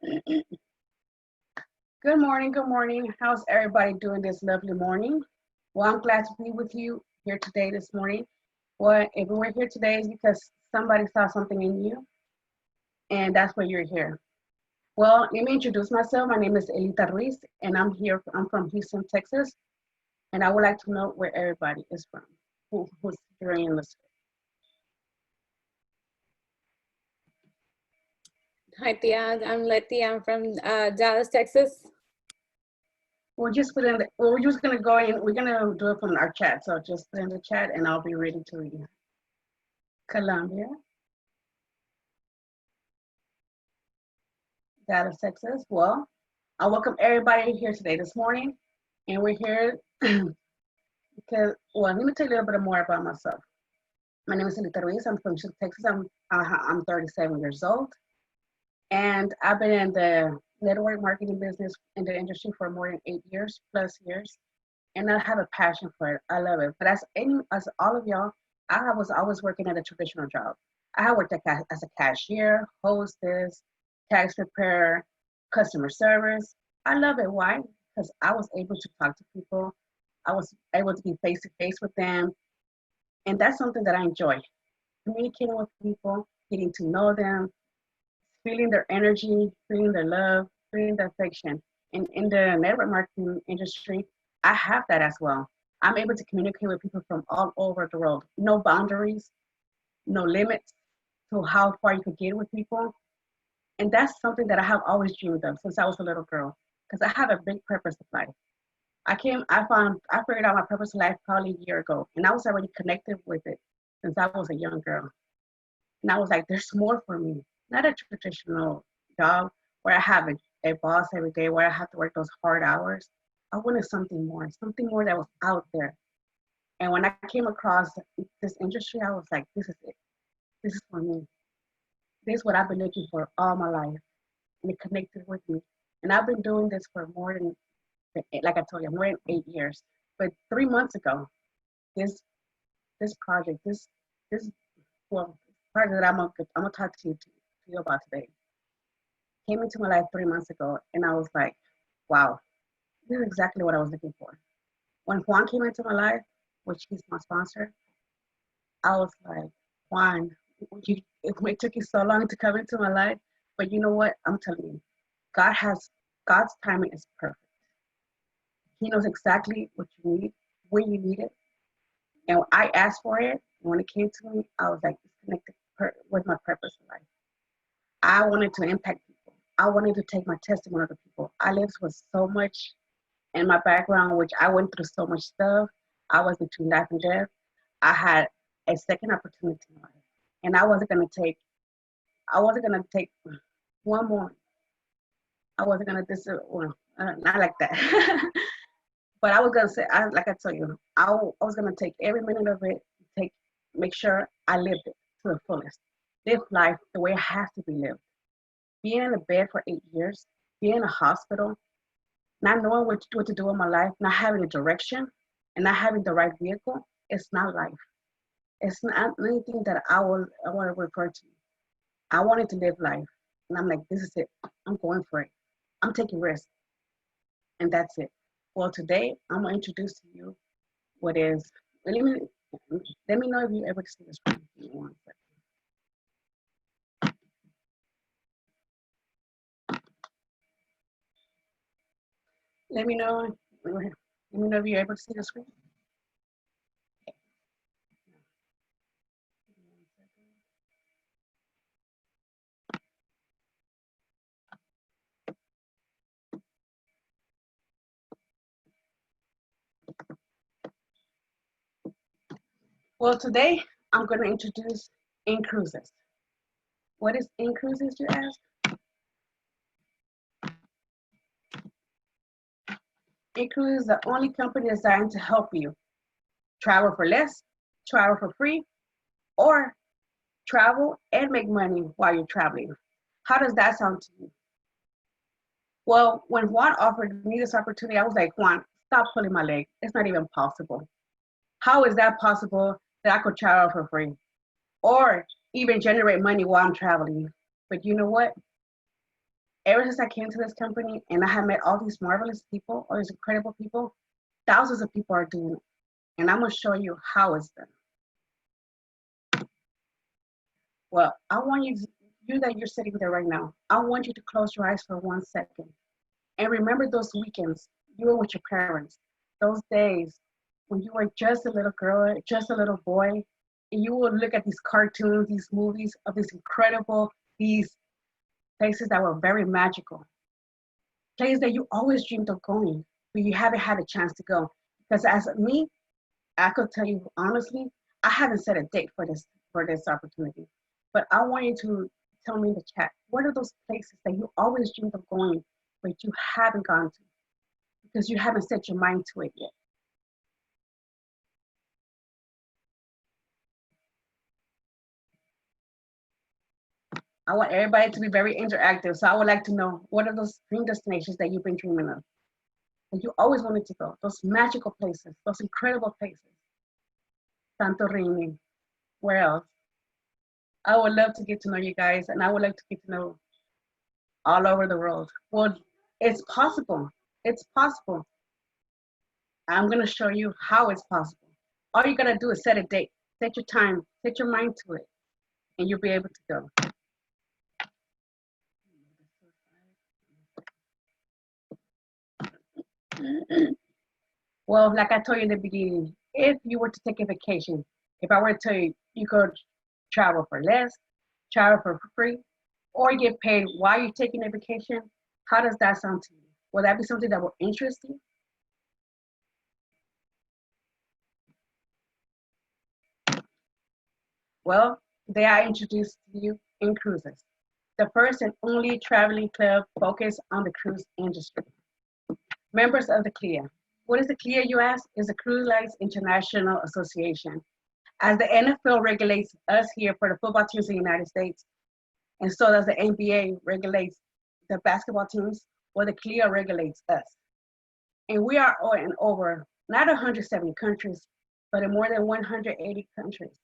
Good morning, good morning. How's everybody doing this lovely morning? Well, I'm glad to be with you here today this morning. Well, if we're here today is because somebody saw something in you, and that's why you're here. Well, let me introduce myself. My name is Elita, and I'm from Houston, Texas, and I would like to know where everybody is from, who's joining us. Hi, Tia. I'm Letty. I'm from Dallas, Texas. We're just gonna go in. We're gonna do it from our chat. So just put in the chat, and I'll be ready to read. Colombia, Dallas, Texas. Well, I welcome everybody here today this morning, and we're here because, well, let me tell you a little bit more about myself. My name is Elita. I'm from Houston, Texas. I'm 37 years old, and I've been in the network marketing business in the industry for more than 8 years plus years, and I have a passion for it. I love it. But as all of y'all, I was always working at a traditional job. I have worked as a cashier, hostess, tax preparer, customer service. I love it. Why? Because I was able to talk to people. I was able to be face to face with them. And that's something that I enjoy. Communicating with people, getting to know them, feeling their energy, feeling their love, feeling their affection. And in the network marketing industry, I have that as well. I'm able to communicate with people from all over the world. No boundaries, no limits to how far you could get with people. And that's something that I have always dreamed of since I was a little girl, because I have a big purpose in life. I figured out my purpose in life probably a year ago, and I was already connected with it since I was a young girl. And I was like, there's more for me, not a traditional job where I have a boss every day, where I have to work those hard hours. I wanted something more that was out there. And when I came across this industry, I was like, this is it. This is for me. This is what I've been looking for all my life. And it connected with me. And I've been doing this for more than, like I told you, more than 8 years. But 3 months ago, this project, this well project that I'm gonna talk to you about today came into my life 3 months ago, and I was like, wow, this is exactly what I was looking for. When Juan came into my life, which he's my sponsor, I was like, Juan, it took you so long to come into my life, but you know what? I'm telling you, God's timing is perfect. He knows exactly what you need, when you need it. And I asked for it. When it came to me, I was like, it's connected with my purpose in life. I wanted to impact people. I wanted to take my testimony to people. I lived with so much in my background, which I went through so much stuff. I was between life and death. I had a second opportunity in life, and I wasn't gonna take one more. I wasn't gonna not like that. But I was gonna say, like I told you, I was gonna take every minute of it, make sure I lived it to the fullest. Live life the way it has to be lived. Being in a bed for 8 years, being in a hospital, not knowing what to do in my life, not having a direction, and not having the right vehicle, it's not life. It's not anything that I want to refer to. I wanted to live life. And I'm like, this is it. I'm going for it. I'm taking risks. And that's it. Well, today I'm gonna introduce to you what is, let me know if you're able to see this screen. Give me 1 second. Let me know if you're able to see the screen. Well, today I'm going to introduce INCRUSIES. What is INCRUSIES, you ask? INCRUSIES is the only company designed to help you travel for less, travel for free, or travel and make money while you're traveling. How does that sound to you? Well, when Juan offered me this opportunity, I was like, Juan, stop pulling my leg. It's not even possible. How is that possible that I could travel for free or even generate money while I'm traveling? But you know what? Ever since I came to this company and I have met all these marvelous people, all these incredible people, thousands of people are doing it. And I'm going to show you how it's done. Well, I want you that you're sitting there right now, I want you to close your eyes for 1 second and remember those weekends you were with your parents, those days when you were just a little girl, just a little boy, and you would look at these cartoons, these movies of these incredible, these places that were very magical, places that you always dreamed of going, but you haven't had a chance to go. Because as me, I could tell you honestly, I haven't set a date for this opportunity. But I want you to tell me in the chat, what are those places that you always dreamed of going, but you haven't gone to because you haven't set your mind to it yet? I want everybody to be very interactive. So I would like to know, what are those dream destinations that you've been dreaming of, that you always wanted to go, those magical places, those incredible places? Santorini, where else? I would love to get to know you guys, and I would like to get to know all over the world. Well, it's possible. It's possible. I'm going to show you how it's possible. All you got to do is set a date, set your time, set your mind to it, and you'll be able to go. Well, like I told you in the beginning, if you were to take a vacation, if I were to tell you, you could travel for less, travel for free, or get paid while you're taking a vacation, how does that sound to you? Will that be something that will interest you? Well, today I introduce to you INCRUSIES, the first and only traveling club focused on the cruise industry. Members of the CLIA. What is the CLIA, you ask? Is the Cruise Lines International Association. As the NFL regulates us here for the football teams in the United States, and so does the NBA regulates the basketball teams, well, the CLIA regulates us. And we are in over, not 170 countries, but in more than 180 countries.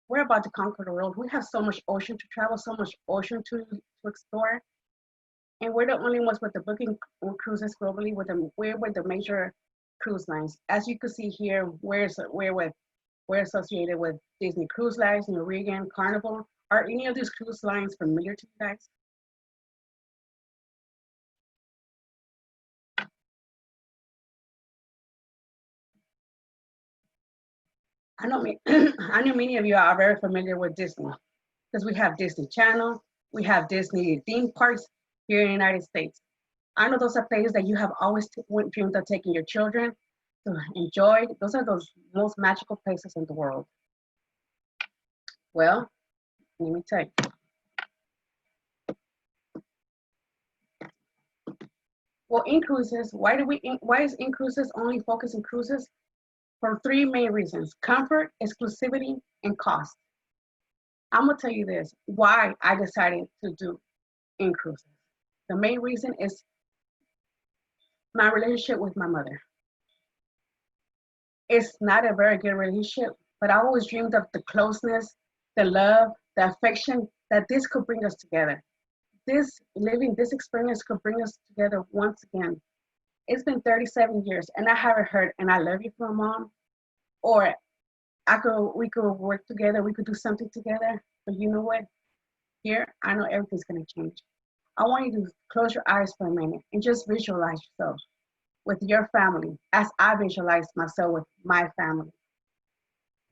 We're about to conquer the world. We have so much ocean to travel, so much ocean to explore. And we're the only ones with the booking cruises globally. We're with the major cruise lines. As you can see here, we're associated with Disney Cruise Lines, Norwegian, Carnival. Are any of these cruise lines familiar to you guys? I know, I know many of you are very familiar with Disney because we have Disney Channel, we have Disney theme parks here in the United States. I know those are places that you have always dreamed of taking your children to enjoy. Those are those most magical places in the world. Well, let me tell you. Well, INCRUSIES, why is INCRUSIES only focused on cruises? For three main reasons: comfort, exclusivity, and cost. I'm gonna tell you this, why I decided to do INCRUSIES. The main reason is my relationship with my mother. It's not a very good relationship, but I always dreamed of the closeness, the love, the affection that this could bring us together. This experience could bring us together once again. It's been 37 years and I haven't heard "and I love you" from mom, or we could work together, we could do something together. But you know what? Here, I know everything's gonna change. I want you to close your eyes for a minute and just visualize yourself with your family as I visualized myself with my family.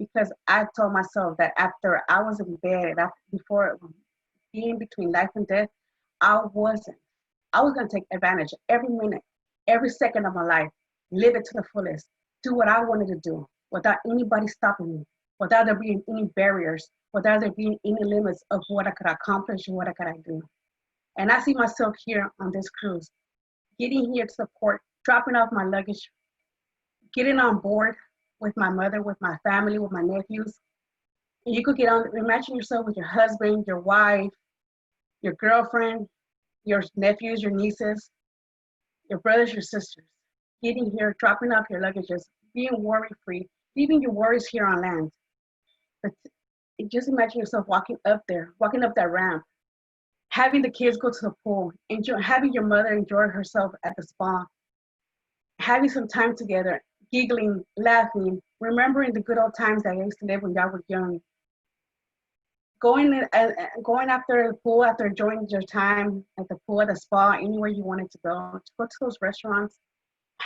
Because I told myself that after I was in bed, before being between life and death, I was gonna take advantage of every minute, every second of my life, live it to the fullest, do what I wanted to do without anybody stopping me, without there being any barriers, without there being any limits of what I could accomplish and what I could do. And I see myself here on this cruise, getting here to the port, dropping off my luggage, getting on board with my mother, with my family, with my nephews. And you could get on, imagine yourself with your husband, your wife, your girlfriend, your nephews, your nieces, your brothers, your sisters, getting here, dropping off your luggages, being worry-free, leaving your worries here on land. But just imagine yourself walking up that ramp, having the kids go to the pool, having your mother enjoy herself at the spa, having some time together, giggling, laughing, remembering the good old times that I used to live when y'all were young. Going after the pool, after enjoying your time at the pool, at the spa, anywhere you wanted to go to those restaurants.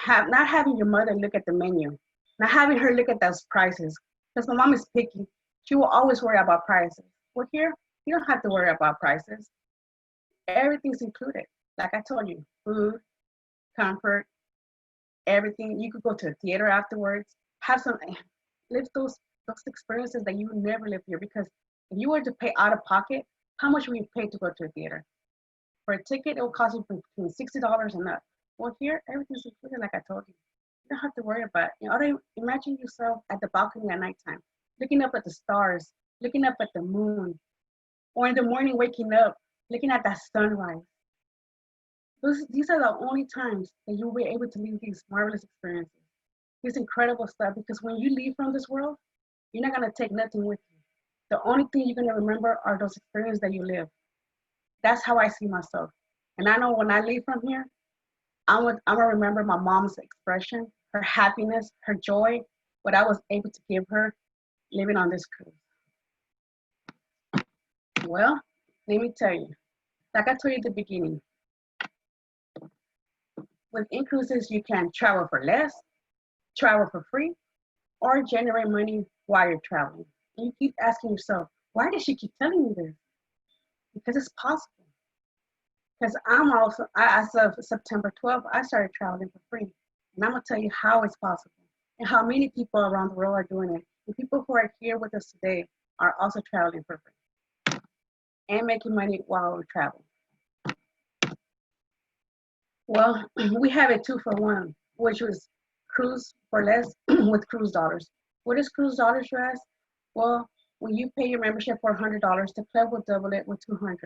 Not having your mother look at the menu, not having her look at those prices, because my mom is picky. She will always worry about prices. Well, here, you don't have to worry about prices. Everything's included. Like I told you, food, comfort, everything. You could go to a theater afterwards, live those experiences that you would never live here. Because if you were to pay out of pocket, how much would you pay to go to a theater? For a ticket, it will cost you between $60 and up. Well, here, everything's included, like I told you. You don't have to worry about it. Imagine yourself at the balcony at nighttime, looking up at the stars, looking up at the moon, or in the morning waking up, looking at that sunrise. These are the only times that you'll be able to live these marvelous experiences, this incredible stuff, because when you leave from this world, you're not going to take nothing with you. The only thing you're going to remember are those experiences that you live. That's how I see myself. And I know when I leave from here, I'm going to remember my mom's expression, her happiness, her joy, what I was able to give her living on this cruise. Well, let me tell you, like I told you at the beginning, with INCRUSIES, you can travel for less, travel for free, or generate money while you're traveling. And you keep asking yourself, why does she keep telling me this? Because it's possible. Because as of September 12th, I started traveling for free. And I'm going to tell you how it's possible and how many people around the world are doing it. The people who are here with us today are also traveling for free and making money while we travel. Well, we have a 2-for-1, which was cruise for less with cruise dollars. What is cruise dollars, you ask? Well, when you pay your membership for $100, the club will double it with $200.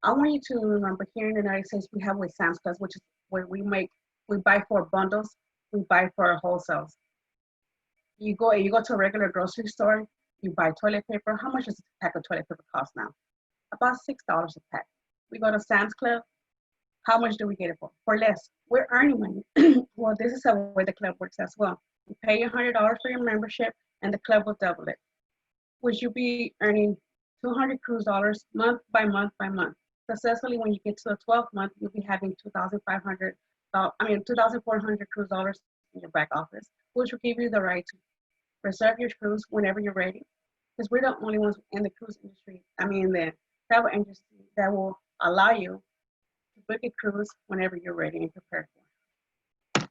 I want you to remember here in the United States, we have with Sam's Club, which is where we buy for bundles, we buy for wholesales. You go to a regular grocery store, you buy toilet paper. How much does a pack of toilet paper cost now? About $6 a pack. We go to Sam's Club. How much do we get it for? For less. We're earning money. Well, this is how the club works as well. You pay $100 for your membership, and the club will double it, which you'll be earning 200 cruise dollars month by month by month. Successfully, when you get to the 12th month, you'll be having 2,400 cruise dollars in your back office, which will give you the right to reserve your cruise whenever you're ready. Because we're the only ones in the cruise industry, in the travel industry, that will allow you to book a cruise whenever you're ready and prepared for it.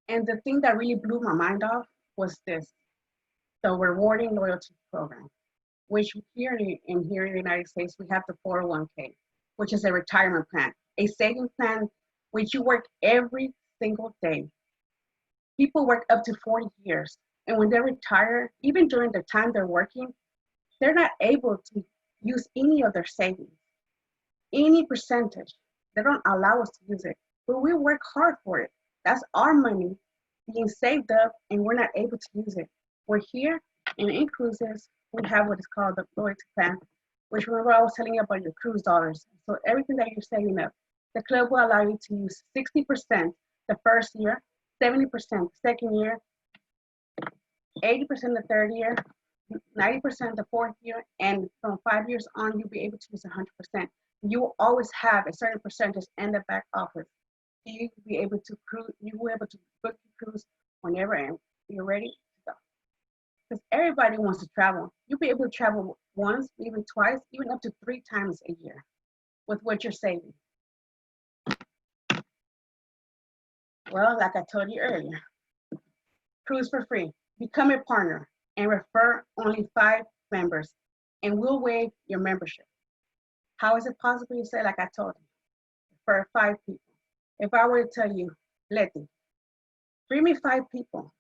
And the thing that really blew my mind off was this, the rewarding loyalty program, which here in the United States, we have the 401k, which is a retirement plan, a saving plan, which you work every single day. People work up to 40 years. And when they retire, even during the time they're working, they're not able to use any of their savings, any percentage. They don't allow us to use it, but we work hard for it. That's our money being saved up, and we're not able to use it. We're here in INCRUSIES, we have what is called the loyalty plan, which, remember I was telling you about your cruise dollars. So everything that you're saving up, the club will allow you to use 60% the first year, 70% the second year, 80% the third year, 90% the fourth year, and from 5 years on, you'll be able to use 100%. You will always have a certain percentage in the back office. You will be able to cruise, you will be able to book your cruise whenever you're ready to go. Because everybody wants to travel. You'll be able to travel once, even twice, even up to 3 times a year with what you're saving. Well, like I told you earlier, cruise for free. Become a partner and refer only 5 members, and we'll waive your membership. How is it possible? You say, like I told you, refer 5 people. If I were to tell you, Letty, bring me 5 people,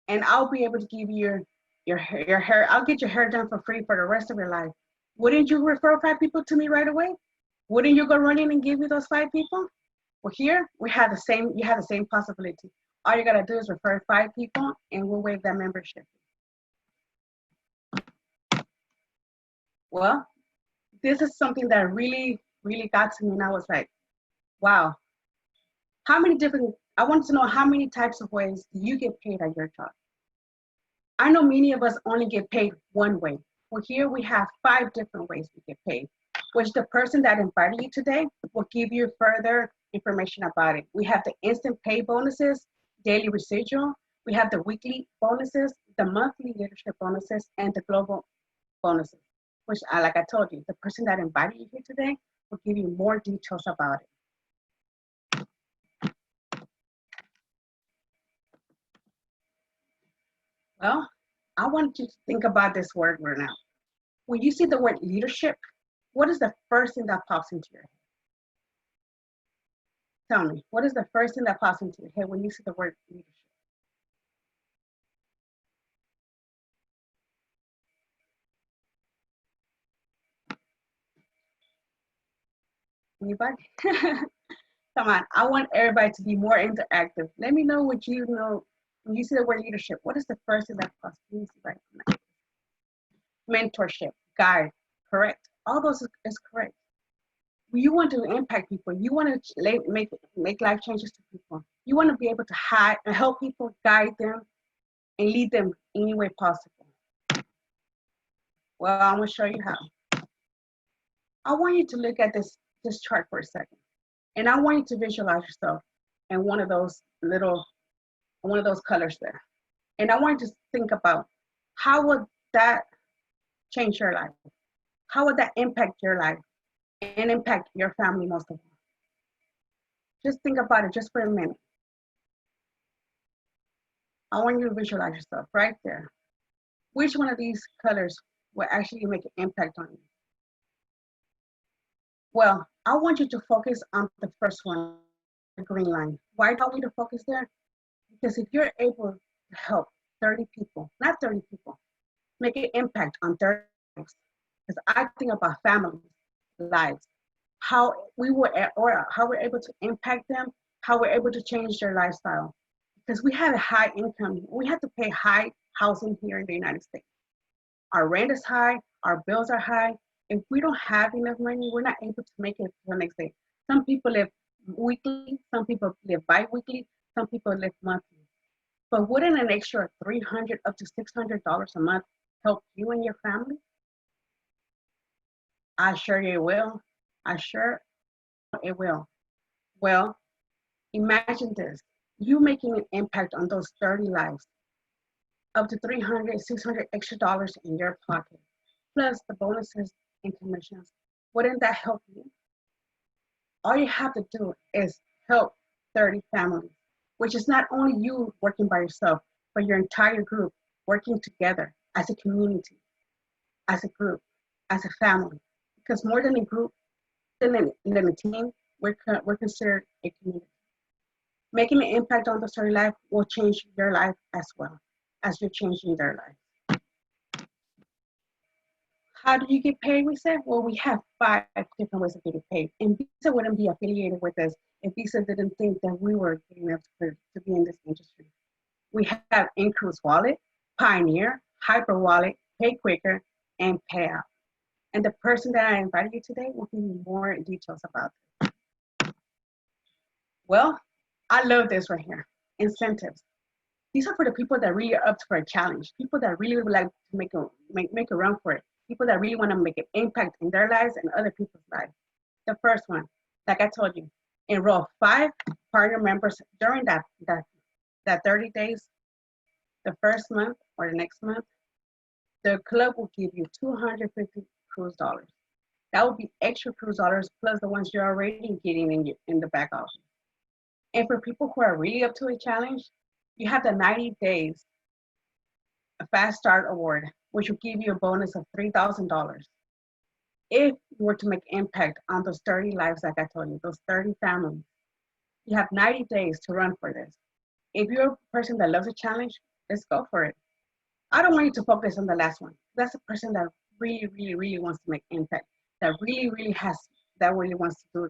and I'll be able to give you your hair. I'll get your hair done for free for the rest of your life. Wouldn't you refer 5 people to me right away? Wouldn't you go running and give me those 5 people? Well, here we have the same. You have the same possibility. All you gotta do is refer 5 people, and we'll waive that membership. Well, this is something that really, really got to me, and I was like, wow, I wanted to know how many types of ways do you get paid at your job? I know many of us only get paid one way. Well, here we have 5 different ways we get paid, which the person that invited you today will give you further information about it. We have the instant pay bonuses, daily residual, we have the weekly bonuses, the monthly leadership bonuses, and the global bonuses, which, like I told you, the person that invited you here today will give you more details about it. Well, I want you to think about this word right now. When you see the word leadership, what is the first thing that pops into your head? Tell me, what is the first thing that pops into your head when you see the word leadership? Anybody? Come on, I want everybody to be more interactive. Let me know what you know when you see the word leadership. What is the first thing that pops into your head right now? Mentorship, guide, correct. All those is correct. You want to impact people. You want to make life changes to people. You want to be able to help people, guide them, and lead them any way possible. Well, I'm going to show you how. I want you to look at this chart for a second. And I want you to visualize yourself in one of those colors there. And I want you to think about how would that change your life? How would that impact your life and impact your family most of all? Just think about it just for a minute. I want you to visualize yourself right there. Which one of these colors will actually make an impact on you? Well, I want you to focus on the first one, the green line. Why do I want you to focus there? Because if you're able to help 30 people, not 30 people, make an impact on 30 lives, because I think about families, lives, how we're able to impact them, how we're able to change their lifestyle. Because we have a high income, we have to pay high housing here in the United States. Our rent is high, our bills are high. If we don't have enough money, we're not able to make it to the next day. Some people live weekly, some people live bi-weekly, some people live monthly. But wouldn't an extra $300 up to $600 a month help you and your family? I assure you it will. I sure it will. Well, imagine this. You making an impact on those 30 lives, up to $300, $600 extra dollars in your pocket, plus the bonuses and commissions. Wouldn't that help you? All you have to do is help 30 families, which is not only you working by yourself, but your entire group working together as a community, as a group, as a family. Because more than a group, than a team, we're considered a community. Making an impact on the 30 life will change your life as well as you're changing their life. How do you get paid, we said? Well, we have 5 different ways of getting paid. And Visa wouldn't be affiliated with us if Visa didn't think that we were good enough to be in this industry. We have Incruise Wallet, Pioneer, Hyper Wallet, Pay Quicker, and Payout. And the person that I invited you today will give you more details about this. Well, I love this right here, incentives. These are for the people that really are up for a challenge, people that really would like to make a run for it, people that really want to make an impact in their lives and other people's lives. The first one, like I told you, enroll 5 partner members during that 30 days, the first month or the next month. The club will give you 250 cruise dollars. That would be extra cruise dollars plus the ones you're already getting in the back office. And for people who are really up to a challenge, you have the 90 days a fast start award, which will give you a bonus of $3,000. If you were to make impact on those 30 lives, like I told you, those 30 families, you have 90 days to run for this. If you're a person that loves a challenge, let's go for it. I don't want you to focus on the last one. That's a person that really, really, really wants to make impact, that really wants to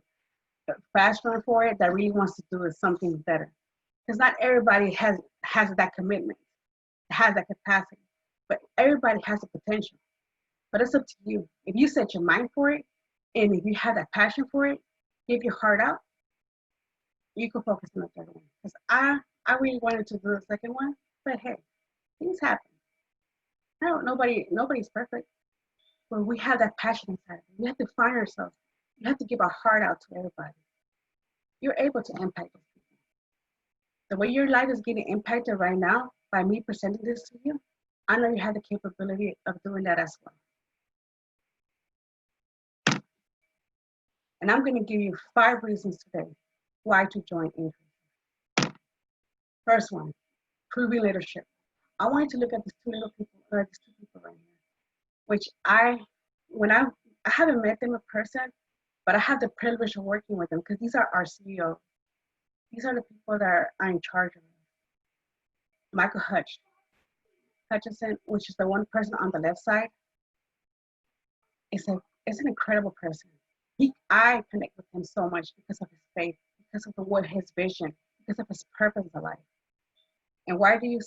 do fast run for it, that really wants to do something better. Because not everybody has that commitment, has that capacity, but everybody has the potential. But it's up to you. If you set your mind for it, and if you have that passion for it, give your heart out, you can focus on the third one. Because I really wanted to do the second one, but hey, things happen. No, nobody's perfect. But we have that passion inside. We have to find ourselves. You have to give our heart out to everybody. You're able to impact those people. The way your life is getting impacted right now by me presenting this to you, I know you have the capability of doing that as well. And I'm going to give you 5 reasons today why to join INCRUSIES. First one, proving leadership. I want you to look at these two people right here, which I haven't met them in person, but I have the privilege of working with them because these are our CEOs. These are the people that are in charge of it. Michael Hutchinson, which is the one person on the left side, is an incredible person. I connect with him so much because of his faith, because of his vision, because of his purpose in life. And why do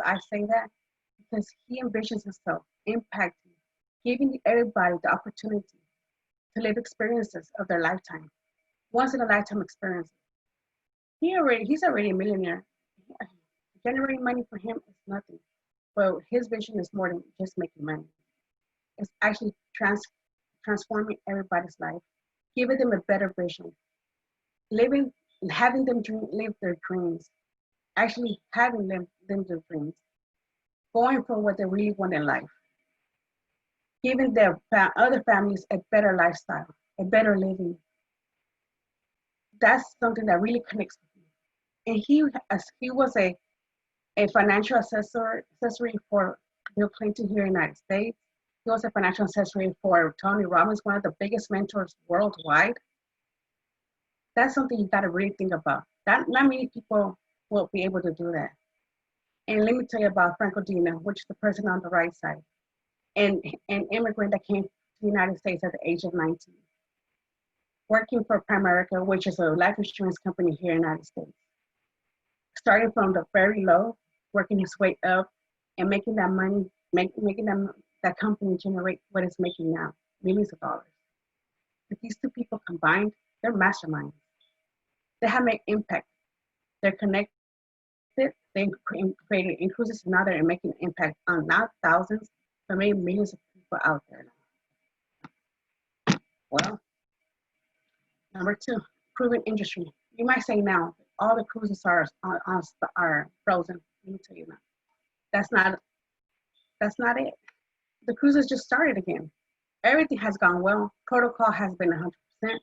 I say that? Because he envisions himself impacting, giving everybody the opportunity to live experiences of their lifetime, once in a lifetime experiences. He's already a millionaire. Generating money for him is nothing, but his vision is more than just making money. It's actually transforming everybody's life, giving them a better vision, having them live their dreams, actually having them live their dreams, going for what they really want in life, giving their other families a better lifestyle, a better living. That's something that really connects with me. And he was a financial accessory for Bill Clinton here in the United States. He was a financial accessory for Tony Robbins, one of the biggest mentors worldwide. That's something you got to really think about. Not many people will be able to do that. And let me tell you about Franco Dina, which is the person on the right side, and an immigrant that came to the United States at the age of 19, working for Primerica, which is a life insurance company here in the United States. Starting from the very low, working his way up, and making that money, making that company generate what it's making now, millions of dollars. If these two people combined, they're masterminds. They have made impact. They're connected. They created INCRUSIES, now they're making an impact on not thousands, but maybe millions of people out there now. Well, number 2, proven industry. You might say now, all the cruises are frozen. Let me tell you now. That's not it. The cruises just started again. Everything has gone well. Protocol has been 100%.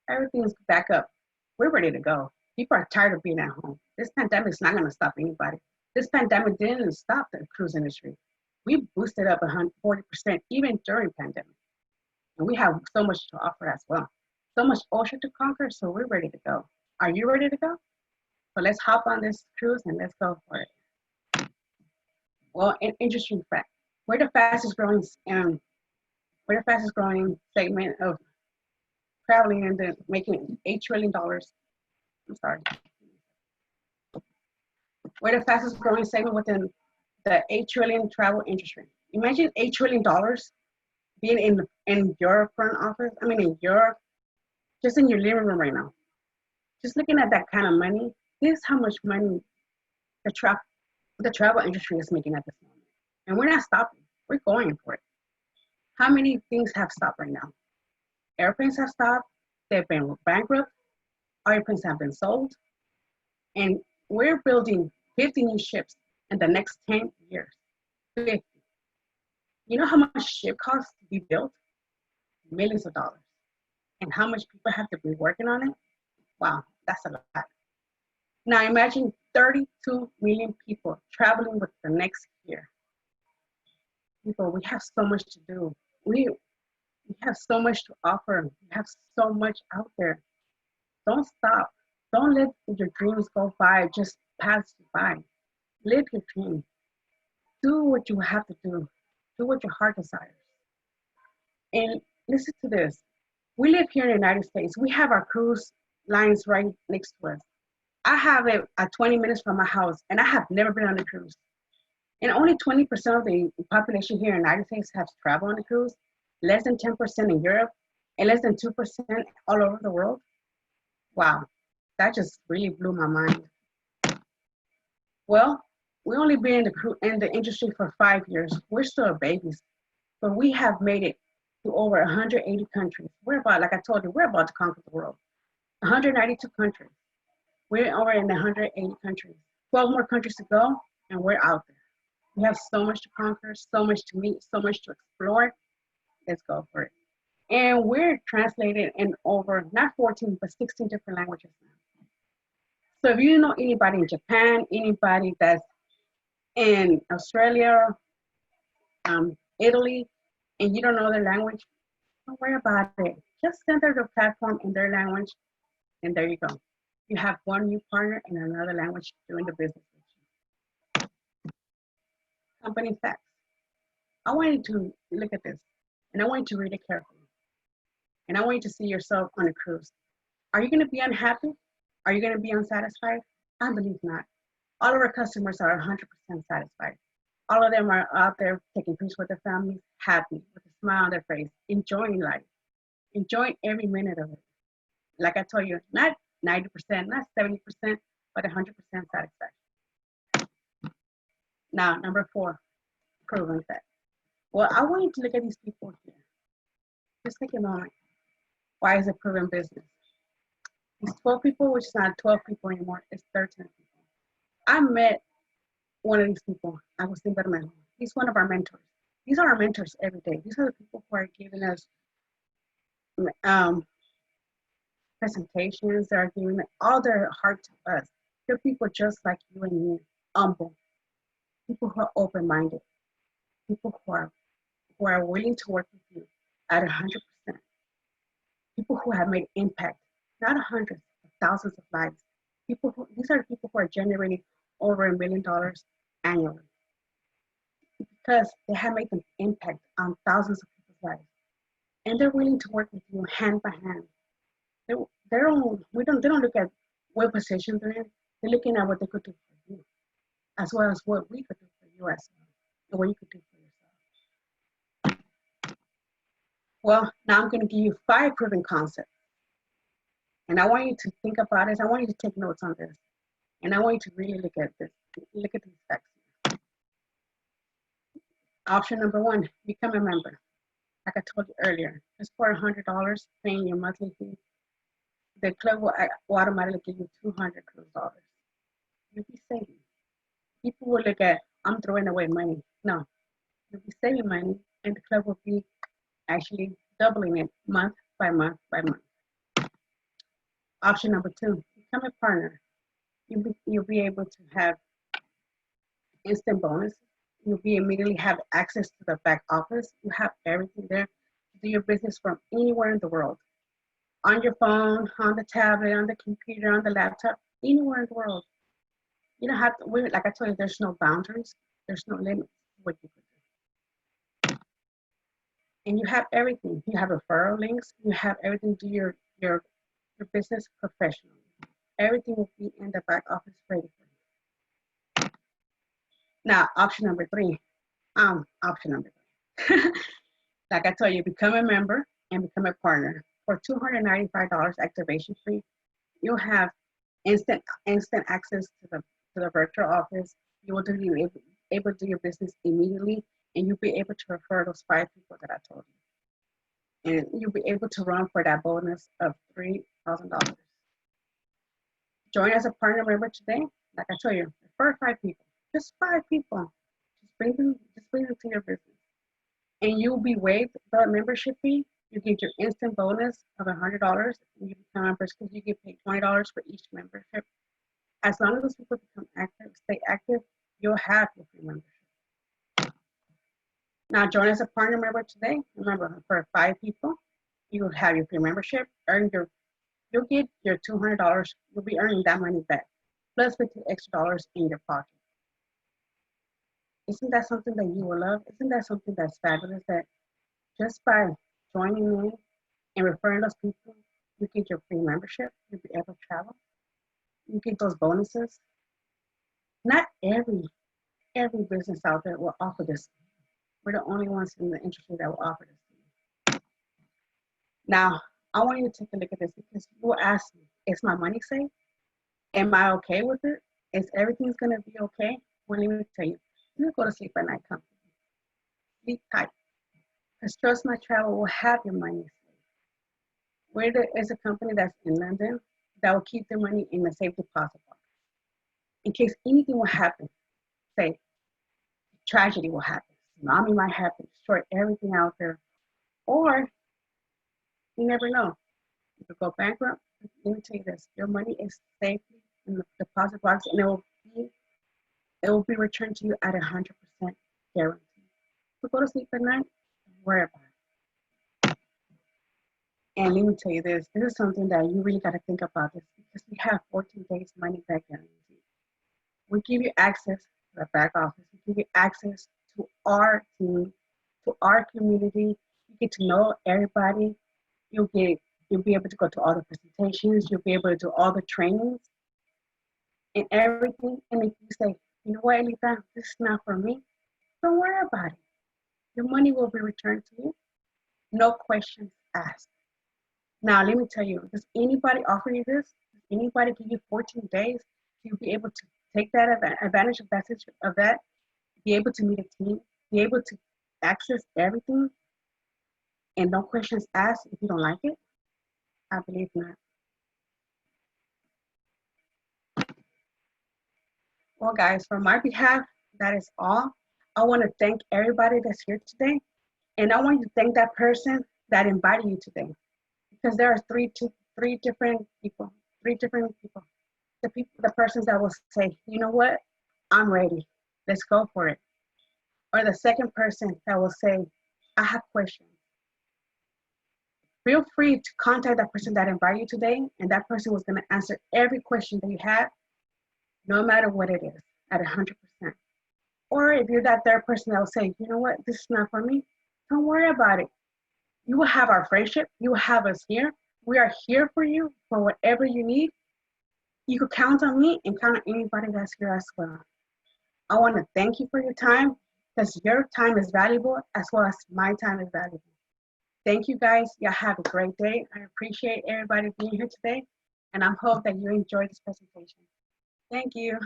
Everything's back up. We're ready to go. People are tired of being at home. This pandemic is not going to stop anybody. This pandemic didn't stop the cruise industry. We boosted up 140% even during pandemic. And we have so much to offer as well. So much ocean to conquer, so we're ready to go. Are you ready to go? So let's hop on this cruise and let's go for it. Well, an interesting fact. We're the fastest growing segment of traveling and making $8 trillion. I'm sorry. We're the fastest growing segment within the $8 trillion travel industry. Imagine $8 trillion being in your front office. I mean, just in your living room right now. Just looking at that kind of money, this is how much money the travel industry is making at this moment. And we're not stopping. We're going for it. How many things have stopped right now? Airplanes have stopped. They've been bankrupt. Airplanes have been sold. And we're building 50 new ships in the next 10 years. 50. You know how much ship costs to be built? Millions of dollars. And how much people have to be working on it? Wow, that's a lot. Now imagine 32 million people traveling with the next year. People, we have so much to do. We have so much to offer. We have so much out there. Don't stop. Don't let your dreams go by, just pass you by. Live your dream. Do what you have to do. Do what your heart desires. And listen to this. We live here in the United States. We have our cruise lines right next to us. I have it at 20 minutes from my house, and I have never been on a cruise. And only 20% of the population here in the United States has traveled on a cruise, less than 10% in Europe, and less than 2% all over the world. Wow, that just really blew my mind. Well, we only been in the industry for 5 years. We're still babies, but we have made it to over 180 countries. We're about, like I told you, we're about to conquer the world. 192 countries. We're over in 180 countries. 12 more countries to go, and we're out there. We have so much to conquer, so much to meet, so much to explore. Let's go for it. And we're translated in over, not 14, but 16 different languages now. So if you know anybody in Japan, anybody that's in Australia, Italy, and you don't know their language, don't worry about it. Just send them the platform in their language, and there you go. You have one new partner in another language doing the business with you. Company facts. I want you to look at this, and I want you to read it carefully. And I want you to see yourself on a cruise. Are you going to be unhappy? Are you going to be unsatisfied? I believe not. All of our customers are 100% satisfied. All of them are out there taking trips with their families, happy, with a smile on their face, enjoying life, enjoying every minute of it. Like I told you, not 90%, not 70%, but 100% satisfaction. Now, number 4, proven fact. Well, I want you to look at these people here. Just take a moment. Why is it proven business? These 12 people, which is not 12 people anymore, it's 13 people. I met one of these people, Agustin Bermejo. He's one of our mentors. These are our mentors every day. These are the people who are giving us presentations. They're giving all their heart to us. They're people just like you and me, humble, people who are open-minded, people who are willing to work with you at 100%. People who have made impact, not hundreds, but thousands of lives. These are people who are generating over $1 million annually because they have made an impact on thousands of people's lives, and they're willing to work with you hand by hand. They don't look at what position they're in. They're looking at what they could do for you, as well as what we could do for you as well, and what you could do for yourself. Well, now I'm going to give you 5 proven concepts. And I want you to think about this. I want you to take notes on this. And I want you to really look at this. Look at these facts. Option number 1, become a member. Like I told you earlier, just for $100, paying your monthly fee, the club will automatically give you $200 cruise dollars. You'll be saving. People will look at, I'm throwing away money. No, you'll be saving money, and the club will be actually doubling it month by month by month. Option number 2, become a partner. You'll be able to have instant bonus. You'll be immediately have access to the back office. You have everything there to do your business from anywhere in the world. On your phone, on the tablet, on the computer, on the laptop, anywhere in the world. You don't have to, like I told you, there's no boundaries. There's no limits to what you can do. And you have everything. You have referral links. You have everything to do your business professionally. Everything will be in the back office ready for you. Now, option number 3. Like I told you, become a member and become a partner. For $295 activation fee, you'll have instant access to the virtual office. You will be able to do your business immediately, and you'll be able to refer those 5 people that I told you. And you'll be able to run for that bonus of $3,000. Join as a partner member today. Like I told you, refer 5 people, just 5 people. Just bring them to your business, and you'll be waived the membership fee. You get your instant bonus of $100, and you become members because you get paid $20 for each membership. As long as those people become active, stay active, you'll have your free membership. Now join as a partner member today. Remember, for 5 people, you will have your free membership. You'll get your $200. You'll be earning that money back, plus $50 extra in your pocket. Isn't that something that you will love? Isn't that something that's fabulous? That just by joining in and referring those people, you get your free membership. You'll be able to travel. You get those bonuses. Not every every business out there will offer this. We're the only ones in the industry that will offer this. Now, I want you to take a look at this because you will ask me, is my money safe? Am I okay with it? Is everything's gonna be okay? Well, let me tell you, you go to sleep at night, company. Sleep tight. Because Trust My Travel will have your money safe. There is a company that's in London that will keep their money in the safe deposit box. In case anything will happen, say tragedy will happen, tsunami might happen, destroy everything out there, or you never know. You could go bankrupt. Let me tell you this: your money is safely in the deposit box, and it will be returned to you at 100% guarantee. So go to sleep at night. Don't worry about it. And let me tell you this: this is something that you really got to think about this because we have 14 days money back guarantee. We give you access to the back office. We give you access to our team, to our community. You get to know everybody. You'll be able to go to all the presentations. You'll be able to do all the trainings and everything. And if you say, you know what, Elita, this is not for me, don't worry about it. Your money will be returned to you. No questions asked. Now, let me tell you, does anybody offer you this? Does anybody give you 14 days to be able to take that advantage of that, be able to meet a team, be able to access everything, and no questions asked if you don't like it? I believe not. Well, guys, for my behalf, that is all. I want to thank everybody that's here today, and I want you to thank that person that invited you today, because there are three different people. The persons that will say, you know what, I'm ready, let's go for it. Or the second person that will say, I have questions. Feel free to contact that person that invited you today, and that person was going to answer every question that you have, no matter what it is, at 100%. Or if you're that third person that will say, you know what, this is not for me, don't worry about it. You will have our friendship. You will have us here. We are here for you for whatever you need. You could count on me and count on anybody that's here as well. I want to thank you for your time, because your time is valuable as well as my time is valuable. Thank you, guys. Y'all have a great day. I appreciate everybody being here today, and I hope that you enjoyed this presentation. Thank you.